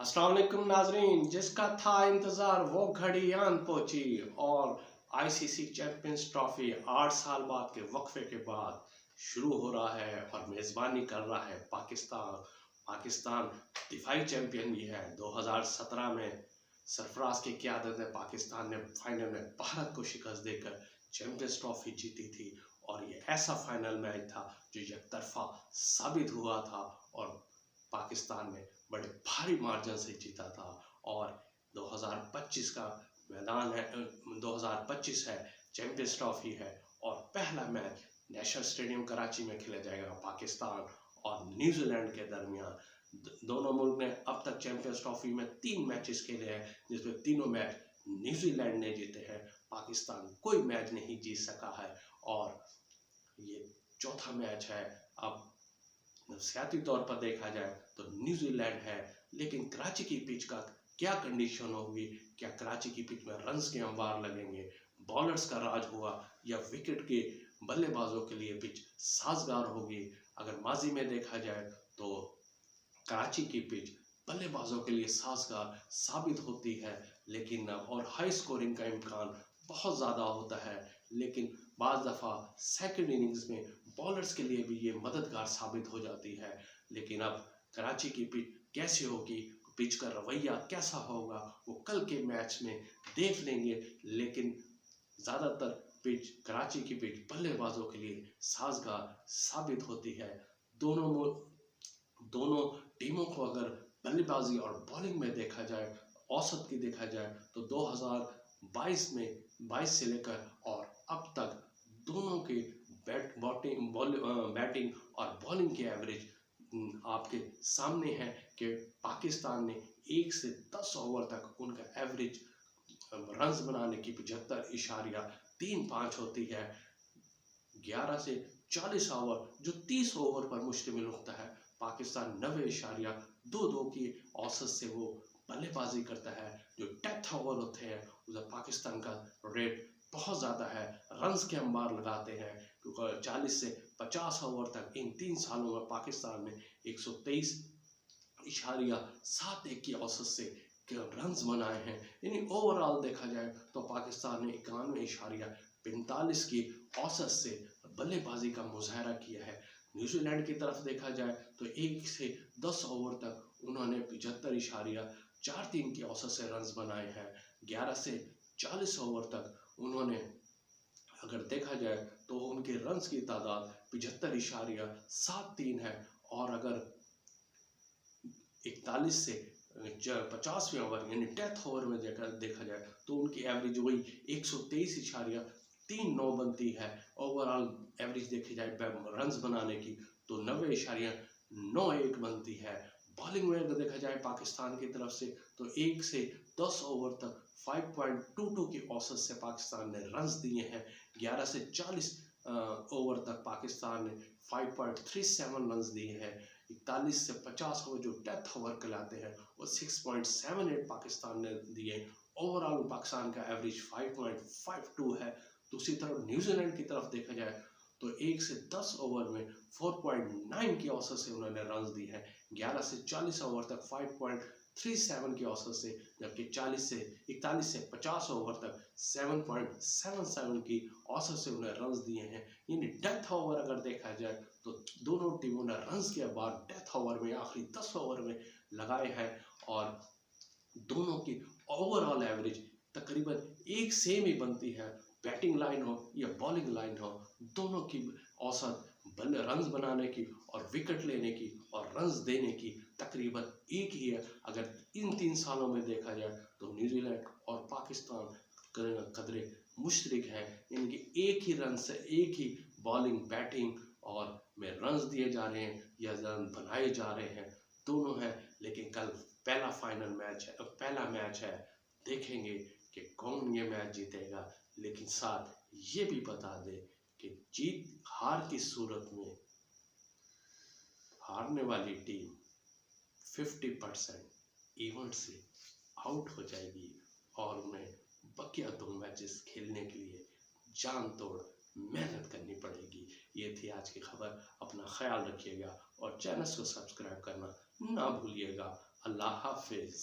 अस्सलाम वालेकुम नाजरीन, जिसका था इंतजार वो घड़ी आन पहुंची और आईसीसी चैंपियंस ट्रॉफी 8 साल बाद के वक्फे के बाद शुरू हो रहा है और मेज़बानी कर रहा है पाकिस्तान दिफाई चैंपियन भी है। 2017 में सरफराज की क़यादत में पाकिस्तान ने फाइनल में भारत को शिकस्त देकर चैंपियंस ट्रॉफी जीती थी और ये ऐसा फाइनल मैच था जो एकतरफा साबित हुआ था और पाकिस्तान ने बड़े भारी मार्जिन से जीता था। और 2025 का मैदान है, 2025 है, चैंपियंस ट्रॉफी है और पहला मैच नेशनल स्टेडियम कराची में खेला जाएगा पाकिस्तान और न्यूजीलैंड के दरमियान। दोनों मुल्क ने अब तक चैंपियंस ट्रॉफी में 3 मैचेस खेले हैं जिसमें तीनों मैच न्यूजीलैंड ने जीते हैं। पाकिस्तान कोई मैच नहीं जीत सका है और ये चौथा मैच है। अब नफसियाती तौर पर देखा जाए तो न्यूजीलैंड है, लेकिन कराची की पिच का क्या कंडीशन होगी, क्या कराची की पिच में रन्स के अंबार लगेंगे, बॉलर्स का राज हुआ या विकेट के बल्लेबाजों के लिए पिच साजगार होगी। अगर माजी में देखा जाए तो कराची की पिच बल्लेबाजों के लिए साजगार साबित होती है, लेकिन और हाई स्कोरिंग का इम्कान बहुत ज़्यादा होता है, लेकिन बाज़ दफ़ा सेकंड इनिंग्स में बॉलर्स के लिए भी ये मददगार साबित हो जाती है। लेकिन अब कराची की पिच कैसी होगी, पिच का रवैया कैसा होगा, वो कल के मैच में देख लेंगे। लेकिन ज़्यादातर पिच कराची की पिच बल्लेबाजों के लिए साजगार साबित होती है। दोनों टीमों को अगर बल्लेबाजी और बॉलिंग में देखा जाए, औसत की देखा जाए तो 2022 में 22 से लेकर और अब तक दोनों के बैटिंग और बॉलिंग की एवरेज आपके सामने है कि पाकिस्तान ने 1 से 10 ओवर तक उनका एवरेज रन्स बनाने की 75.35 होती है। 11 से 40 ओवर जो 30 ओवर पर मुश्तमिल होता है, पाकिस्तान 90.22 की औसत से वो बल्लेबाजी करता है। जो डेथ ओवर होते हैं उधर पाकिस्तान का रेट बहुत ज़्यादा है, रन्स के अंबार लगाते हैं, क्योंकि 40 से 50 ओवर तक इन 3 सालों में पाकिस्तान ने 123.71 की औसत से रन्स बनाए हैं। यानी ओवरऑल देखा जाए तो पाकिस्तान ने 91.45 की औसत से बल्लेबाजी का मुजाहरा किया है। न्यूजीलैंड की तरफ देखा जाए तो 1 से 10 ओवर तक उन्होंने 75.43 की औसत से रन्स बनाए हैं। 11 से 40 ओवर तक उन्होंने अगर देखा जाए तो उनके रन्स की तादाद 75.73 है और अगर 41 से 50वें ओवर यानी डेथ ओवर में देखा जाए तो उनकी एवरेज वही 123.39 बनती है। ओवरऑल एवरेज देखी जाए रन्स बनाने की तो 90.91 बनती है। बॉलिंग में अगर देखा जाए पाकिस्तान की तरफ से तो 1 से 10 ओवर तक 5.22 की औसत से पाकिस्तान ने रन्स दिए हैं। 11 से 40 ओवर तक पाकिस्तान ने 5.37 रन्स दिए हैं। 41 से 50 ओवर जो डेथ ओवर कहलाते हैं वो 6.78 पाकिस्तान ने दिए। ओवरऑल पाकिस्तान का एवरेज 5.52 है। दूसरी तरफ न्यूजीलैंड की तरफ देखा जाए तो 1 से 10 ओवर में 4.9 की औसत से उन्होंने रन्स दी है। 11 से 40 ओवर तक 5.37 की औसत से, जबकि 41 से 50 ओवर तक 7.77 की औसत से उन्हें रन्स दिए हैं। यानी डेथ ओवर अगर देखा जाए तो दोनों टीमों ने रन्स के बाद डेथ ओवर में आखिरी 10 ओवर में लगाए हैं और दोनों की ओवरऑल एवरेज तकरीबन एक सेम ही बनती है। बैटिंग लाइन हो या बॉलिंग लाइन हो, दोनों की औसत रन्स बनाने की और विकेट लेने की और रन्स देने की तकरीबन एक ही है। अगर इन 3 सालों में देखा जाए तो न्यूजीलैंड और पाकिस्तान कदरे मुश्तरक है, इनकी एक ही रन से एक ही बॉलिंग बैटिंग और में रन्स दिए जा रहे हैं या रन बनाए जा रहे हैं, दोनों हैं। लेकिन कल पहला मैच है, देखेंगे कि कौन ये मैच जीतेगा। लेकिन साथ ये भी बता दें कि जीत हार की सूरत में हारने वाली टीम 50% इवेंट से आउट हो जाएगी और उन्हें बकिया 2 मैचेस खेलने के लिए जान तोड़ मेहनत करनी पड़ेगी। ये थी आज की खबर। अपना ख्याल रखिएगा और चैनल को सब्सक्राइब करना ना भूलिएगा। अल्लाह हाफिज।